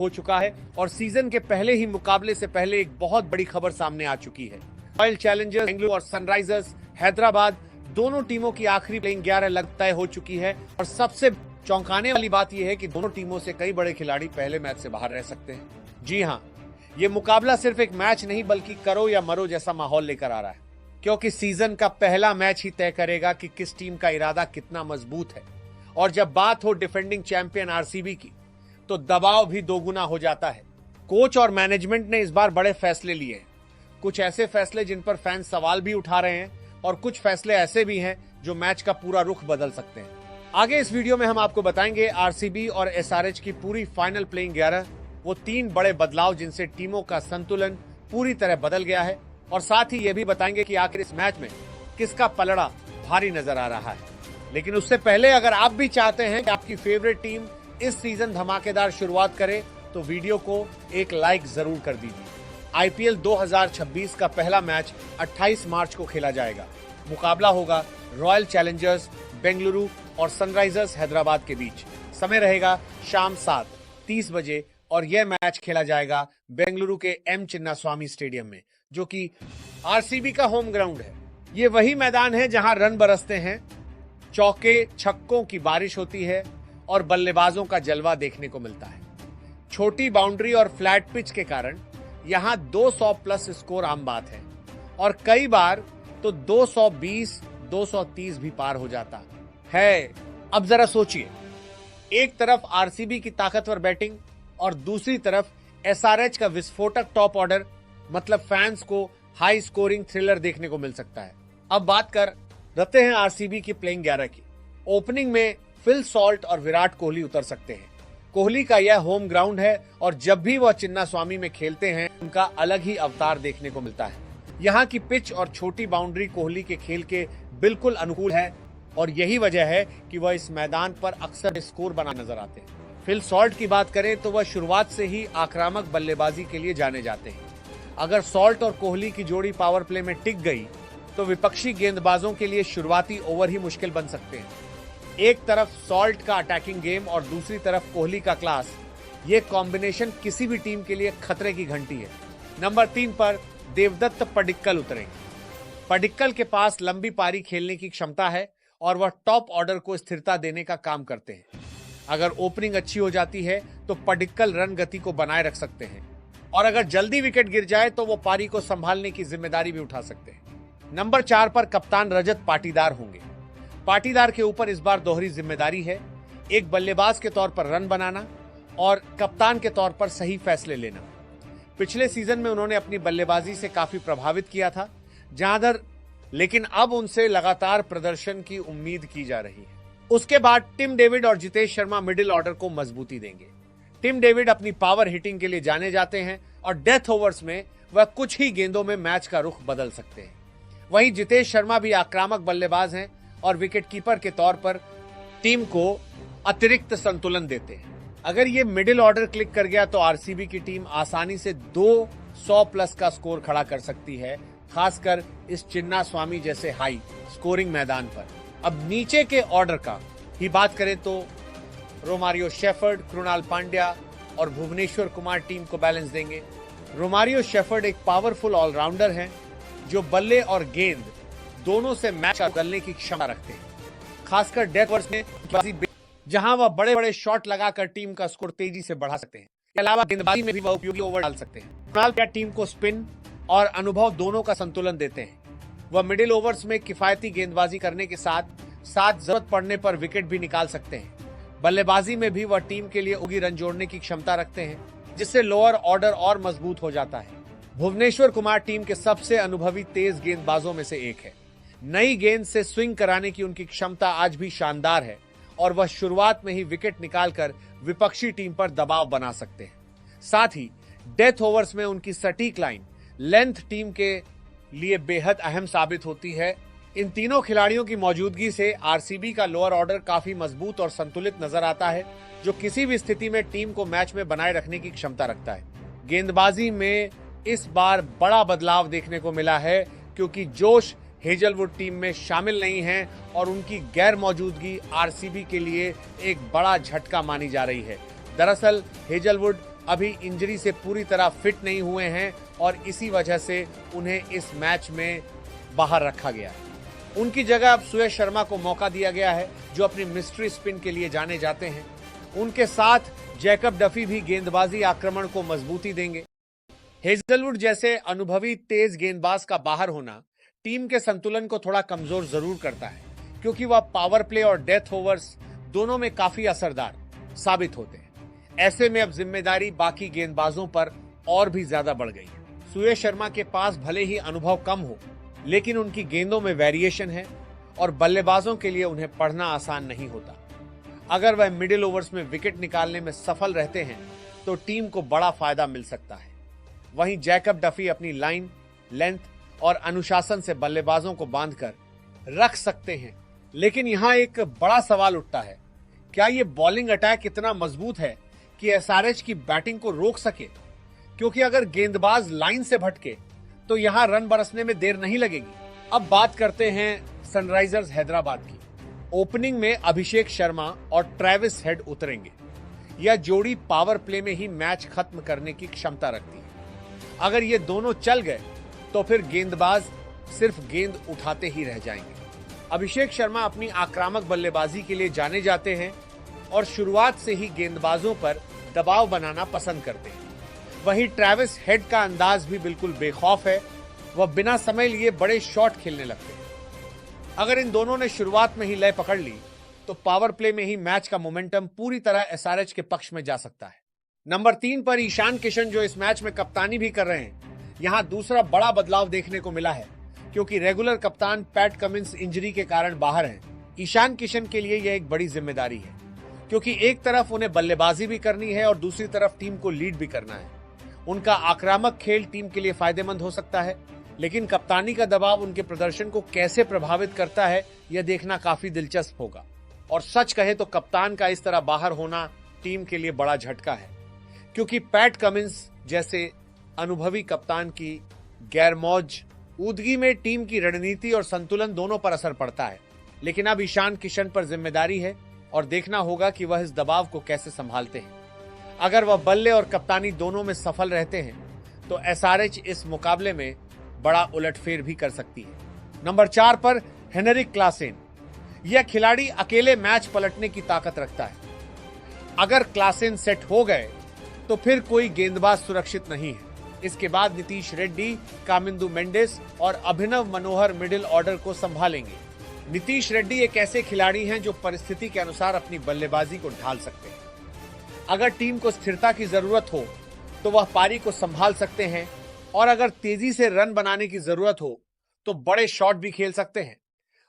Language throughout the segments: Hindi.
हो चुका है और सीजन के पहले ही मुकाबले से पहले एक बहुत बड़ी खबर सामने आ चुकी है। रॉयल चैलेंजर्स बेंगलुरु और सनराइजर्स हैदराबाद दोनों टीमों की आखिरी प्लेइंग 11 लग तय हो चुकी है और सबसे चौंकाने वाली बात यह है कि दोनों टीमों से कई बड़े खिलाड़ी पहले मैच से बाहर रह सकते हैं। जी हां, ये मुकाबला सिर्फ एक मैच नहीं बल्कि करो या मरो जैसा माहौल लेकर आ रहा है, क्योंकि सीजन का पहला मैच ही तय करेगा कि किस टीम का इरादा कितना मजबूत है। और जब बात हो डिफेंडिंग चैंपियन आरसीबी की, तो दबाव भी दोगुना हो जाता है। कोच और मैनेजमेंट ने इस बार बड़े फैसले लिए हैं, कुछ ऐसे फैसले जिन पर फैंस सवाल भी उठा रहे हैं और कुछ फैसले ऐसे भी हैं जो मैच का पूरा रुख बदल सकते हैं। आगे इस वीडियो में हम आपको बताएंगे आरसीबी और एसआरएच की पूरी फाइनल प्लेइंग 11, वो 3 बड़े बदलाव जिनसे टीमों का संतुलन पूरी तरह बदल गया है, और साथ ही ये भी बताएंगे कि आखिर इस मैच में किसका पलड़ा भारी नजर आ रहा है। लेकिन उससे पहले अगर आप भी चाहते हैं कि आपकी फेवरेट टीम इस सीजन धमाकेदार शुरुआत करे तो वीडियो को एक लाइक जरूर कर दीजिए। आईपीएल 2026 का पहला मैच 28 मार्च को खेला जाएगा। मुकाबला होगा रॉयल चैलेंजर्स बेंगलुरु और सनराइजर्स हैदराबाद के बीच। समय रहेगा शाम 7:30 बजे और यह मैच खेला जाएगा बेंगलुरु के एम चिन्नास्वामी स्टेडियम में, जो कि आरसीबी का होम ग्राउंड है। ये वही मैदान है जहां रन बरसते हैं, चौके छक्कों की बारिश होती है और बल्लेबाजों का जलवा देखने को मिलता है। छोटी बाउंड्री और फ्लैट पिच के कारण यहां 200 प्लस स्कोर आम बात है और कई बार तो 220, 230 भी पार हो जाता है। अब जरा सोचिए, एक तरफ आरसीबी की ताकतवर बैटिंग और दूसरी तरफ एसआरएच का विस्फोटक टॉप ऑर्डर, मतलब फैंस को हाई स्कोरिंग थ्रिलर देखने को मिल सकता है। अब बात करते हैं आरसीबी की प्लेइंग 11 की। ओपनिंग में फिल सॉल्ट और विराट कोहली उतर सकते हैं। कोहली का यह होम ग्राउंड है और जब भी वह चिन्नास्वामी में खेलते हैं उनका अलग ही अवतार देखने को मिलता है। यहाँ की पिच और छोटी बाउंड्री कोहली के खेल के बिल्कुल अनुकूल है और यही वजह है कि वह इस मैदान पर अक्सर स्कोर बना नजर आते हैं। फिल सॉल्ट की बात करें तो वह शुरुआत से ही आक्रामक बल्लेबाजी के लिए जाने जाते हैं। अगर सॉल्ट और कोहली की जोड़ी पावर प्ले में टिक गई तो विपक्षी गेंदबाजों के लिए शुरुआती ओवर ही मुश्किल बन सकते हैं। एक तरफ सॉल्ट का अटैकिंग गेम और दूसरी तरफ कोहली का क्लास, ये कॉम्बिनेशन किसी भी टीम के लिए खतरे की घंटी है। नंबर 3 पर देवदत्त पडिक्कल उतरेंगे। पडिक्कल के पास लंबी पारी खेलने की क्षमता है और वह टॉप ऑर्डर को स्थिरता देने का काम करते हैं। अगर ओपनिंग अच्छी हो जाती है तो पडिक्कल रन गति को बनाए रख सकते हैं और अगर जल्दी विकेट गिर जाए तो वो पारी को संभालने की जिम्मेदारी भी उठा सकते हैं। नंबर 4 पर कप्तान रजत पाटीदार होंगे। पाटीदार के ऊपर इस बार दोहरी जिम्मेदारी है, एक बल्लेबाज के तौर पर रन बनाना और कप्तान के तौर पर सही फैसले लेना। पिछले सीजन में उन्होंने अपनी बल्लेबाजी से काफी प्रभावित किया था लेकिन अब उनसे लगातार प्रदर्शन की उम्मीद की जा रही है। उसके बाद टिम डेविड और जितेश शर्मा मिडिल ऑर्डर को मजबूती देंगे। टिम डेविड अपनी पावर हिटिंग के लिए जाने जाते हैं और डेथ ओवर्स में वह कुछ ही गेंदों में मैच का रुख बदल सकते हैं। वहीं जितेश शर्मा भी आक्रामक बल्लेबाज हैं और विकेटकीपर के तौर पर टीम को अतिरिक्त संतुलन देते हैं। अगर ये मिडिल ऑर्डर क्लिक कर गया तो आरसीबी की टीम आसानी से 200 प्लस का स्कोर खड़ा कर सकती है, खासकर इस चिन्नास्वामी जैसे हाई स्कोरिंग मैदान पर। अब नीचे के ऑर्डर का ही बात करें तो रोमारियो शेफर्ड, कृणाल पांड्या और भुवनेश्वर कुमार टीम को बैलेंस देंगे। रोमारियो शेफर्ड एक पावरफुल ऑलराउंडर हैं जो बल्ले और गेंद दोनों से मैच बदलने की क्षमता रखते हैं, खासकर डेथ ओवर्स में जहां वह बड़े बड़े शॉट लगाकर टीम का स्कोर तेजी से बढ़ा सकते हैं। इसके अलावा गेंदबाजी में भी वह उपयोगी ओवर डाल सकते हैं। कृणाल पांड्या टीम को स्पिन और अनुभव दोनों का संतुलन देते हैं। वह मिडिल ओवर्स में किफायती गेंदबाजी करने के साथ साथ जरूरत पड़ने पर विकेट भी निकाल सकते हैं। बल्लेबाजी में भी वह टीम के लिए उगी रन जोड़ने की क्षमता रखते हैं, जिससे लोअर ऑर्डर और मजबूत हो जाता है। भुवनेश्वर कुमार टीम के सबसे अनुभवी तेज गेंदबाजों में से एक है। नई गेंद से स्विंग कराने की उनकी क्षमता आज भी शानदार है और वह शुरुआत में ही विकेट निकालकर विपक्षी टीम पर दबाव बना सकते हैं। साथ ही डेथ ओवर्स में उनकी सटीक लाइन लेंथ टीम के लिए बेहद अहम साबित होती है। इन तीनों खिलाड़ियों की मौजूदगी से आरसीबी का लोअर ऑर्डर काफी मजबूत और संतुलित नजर आता है, जो किसी भी स्थिति में टीम को मैच में बनाए रखने की क्षमता रखता है। गेंदबाजी में इस बार बड़ा बदलाव देखने को मिला है क्योंकि जोश हेजलवुड टीम में शामिल नहीं हैं और उनकी गैर मौजूदगी आरसीबी के लिए एक बड़ा झटका मानी जा रही है। दरअसल हेजलवुड अभी इंजरी से पूरी तरह फिट नहीं हुए हैं और इसी वजह से उन्हें इस मैच में बाहर रखा गया है। उनकी जगह अब सुयश शर्मा को मौका दिया गया है, जो अपनी मिस्ट्री स्पिन के लिए जाने जाते हैं। उनके साथ जैकब डफी भी गेंदबाजी आक्रमण को मजबूती देंगे। हेजलवुड जैसे अनुभवी तेज गेंदबाज का बाहर होना टीम के संतुलन को थोड़ा कमजोर जरूर करता है, क्योंकि वह पावर प्ले और डेथ ओवर्स दोनों में काफी असरदार साबित होते हैं। ऐसे में अब जिम्मेदारी बाकी गेंदबाजों पर और भी ज्यादा बढ़ गई है। सुयश शर्मा के पास भले ही अनुभव कम हो, लेकिन उनकी गेंदों में वेरिएशन है और बल्लेबाजों के लिए उन्हें पढ़ना आसान नहीं होता। अगर वह मिडिल ओवर्स में विकेट निकालने में सफल रहते हैं तो टीम को बड़ा फायदा मिल सकता है। वहीं जैकब डफी अपनी लाइन, लेंथ और अनुशासन से बल्लेबाजों को बांधकर रख सकते हैं। लेकिन यहां एक बड़ा सवाल उठता है, क्या ये बॉलिंग अटैक इतना मजबूत है कि एसआरएच की बैटिंग को रोक सके? क्योंकि अगर गेंदबाज लाइन से भटके तो यहां रन बरसने में देर नहीं लगेगी। अब बात करते हैं सनराइजर्स हैदराबाद की। ओपनिंग में अभिषेक शर्मा और ट्रेविस हेड उतरेंगे। यह जोड़ी पावर प्ले में ही मैच खत्म करने की क्षमता रखती है। अगर ये दोनों चल गए तो फिर गेंदबाज सिर्फ गेंद उठाते ही रह जाएंगे। अभिषेक शर्मा अपनी आक्रामक बल्लेबाजी के लिए जाने जाते हैं और शुरुआत से ही गेंदबाजों पर दबाव बनाना पसंद करते हैं। वहीं ट्रेविस हेड का अंदाज भी बिल्कुल बेखौफ है। वह बिना समय लिए बड़े शॉट खेलने लगते हैं। अगर इन दोनों ने शुरुआत में ही लय पकड़ ली तो पावर प्ले में ही मैच का मोमेंटम पूरी तरह एसआरएच के पक्ष में जा सकता है। नंबर 3 पर ईशान किशन, जो इस मैच में कप्तानी भी कर रहे हैं। यहां दूसरा बड़ा बदलाव देखने को मिला है, क्योंकि रेगुलर कप्तान पैट कमिंस इंजरी के कारण बाहर हैं। ईशान किशन के लिए यह एक बड़ी जिम्मेदारी है, क्योंकि एक तरफ उन्हें बल्लेबाजी भी करनी है और दूसरी तरफ टीम को लीड भी करना है। उनका आक्रामक खेल टीम के लिए फायदेमंद हो सकता है, लेकिन कप्तानी का दबाव उनके प्रदर्शन को कैसे प्रभावित करता है, यह देखना काफी दिलचस्प होगा। और सच कहे तो कप्तान का इस तरह बाहर होना टीम के लिए बड़ा झटका है, क्योंकि पैट कमिंस जैसे अनुभवी कप्तान की गैरमौजूदगी में टीम की रणनीति और संतुलन दोनों पर असर पड़ता है। लेकिन अब ईशान किशन पर जिम्मेदारी है और देखना होगा कि वह इस दबाव को कैसे संभालते हैं। अगर वह बल्ले और कप्तानी दोनों में सफल रहते हैं तो एसआरएच इस मुकाबले में बड़ा उलटफेर भी कर सकती है। नंबर 4 पर हेनरिक क्लासेन। यह खिलाड़ी अकेले मैच पलटने की ताकत रखता है। अगर क्लासेन सेट हो गए तो फिर कोई गेंदबाज सुरक्षित नहीं है। इसके बाद नीतीश रेड्डी, कामिंदु मेंडिस और अभिनव मनोहर मिडिल ऑर्डर को संभालेंगे। नीतीश रेड्डी एक ऐसे खिलाड़ी हैं जो परिस्थिति के अनुसार अपनी बल्लेबाजी को ढाल सकते हैं। अगर टीम को स्थिरता की जरूरत हो तो वह पारी को संभाल सकते हैं, और अगर तेजी से रन बनाने की जरूरत हो तो बड़े शॉट भी खेल सकते हैं।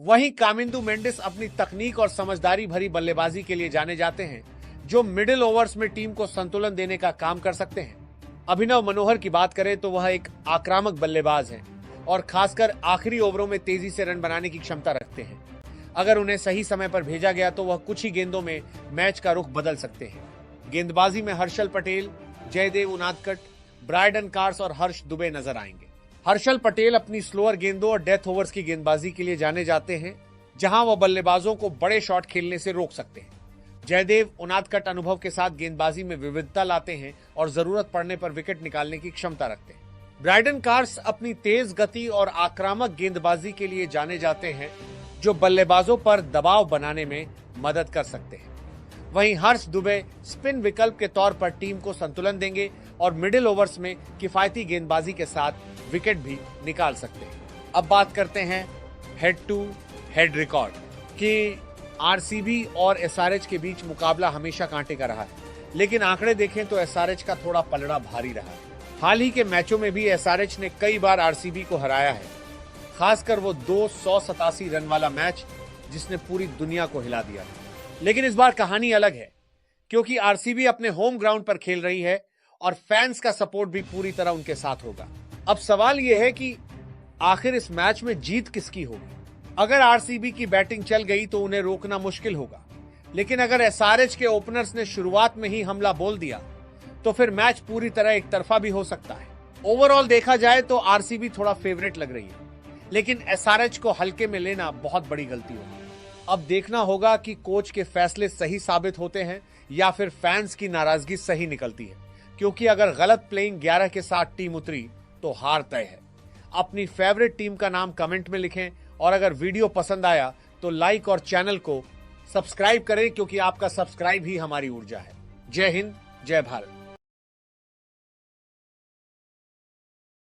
वहीं कामिंदु मेंडिस अपनी तकनीक और समझदारी भरी बल्लेबाजी के लिए जाने जाते हैं, जो मिडिल ओवर्स में टीम को संतुलन देने का काम कर सकते हैं। अभिनव मनोहर की बात करें तो वह एक आक्रामक बल्लेबाज हैं और खासकर आखिरी ओवरों में तेजी से रन बनाने की क्षमता रखते हैं। अगर उन्हें सही समय पर भेजा गया तो वह कुछ ही गेंदों में मैच का रुख बदल सकते हैं। गेंदबाजी में हर्षल पटेल, जयदेव उनादकट, ब्रायडन कार्स और हर्ष दुबे नजर आएंगे। हर्षल पटेल अपनी स्लोअर गेंदों और डेथ ओवर्स की गेंदबाजी के लिए जाने जाते हैं, जहां वह बल्लेबाजों को बड़े शॉट खेलने से रोक सकते हैं। जयदेव उनादकट अनुभव के साथ गेंदबाजी में विविधता लाते हैं और जरूरत पड़ने पर विकेट निकालने की क्षमता रखते हैं। ब्रायडन कार्स अपनी तेज गति और आक्रामक गेंदबाजी के लिए जाने जाते हैं, जो बल्लेबाजों पर दबाव बनाने में मदद कर सकते हैं। वहीं हर्ष दुबे स्पिन विकल्प के तौर पर टीम को संतुलन देंगे और मिडिल ओवर्स में किफायती गेंदबाजी के साथ विकेट भी निकाल सकते हैं। अब बात करते हैं हेड टू हेड रिकॉर्ड कि आरसीबी और एसआरएच के बीच मुकाबला हमेशा कांटे का रहा है, लेकिन आंकड़े देखें तो एसआरएच का थोड़ा पलड़ा भारी रहा है। हाल ही के मैचों में भी एसआरएच ने कई बार आरसीबी को हराया है, खासकर वो 287 रन वाला मैच जिसने पूरी दुनिया को हिला दिया था। लेकिन इस बार कहानी अलग है, क्योंकि आरसीबी अपने होम ग्राउंड पर खेल रही है और फैंस का सपोर्ट भी पूरी तरह उनके साथ होगा। अब सवाल यह है कि आखिर इस मैच में जीत किसकी होगी। अगर आरसीबी की बैटिंग चल गई तो उन्हें रोकना मुश्किल होगा, लेकिन अगर एसआरएच के ओपनर्स ने शुरुआत में ही हमला बोल दिया तो फिर मैच पूरी तरह एक तरफा भी हो सकता है। ओवरऑल देखा जाए तो आरसीबी थोड़ा फेवरेट लग रही है, लेकिन एसआरएच को हल्के में लेना बहुत बड़ी गलती होगी। अब देखना होगा कि कोच के फैसले सही साबित होते हैं या फिर फैंस की नाराजगी सही निकलती है। क्योंकि अगर गलत प्लेइंग 11 के साथ टीम उतरी तो हार तय है। अपनी फेवरेट टीम का नाम कमेंट में लिखें और अगर वीडियो पसंद आया तो लाइक और चैनल को सब्सक्राइब करें, क्योंकि आपका सब्सक्राइब ही हमारी ऊर्जा है। जय हिंद, जय भारत।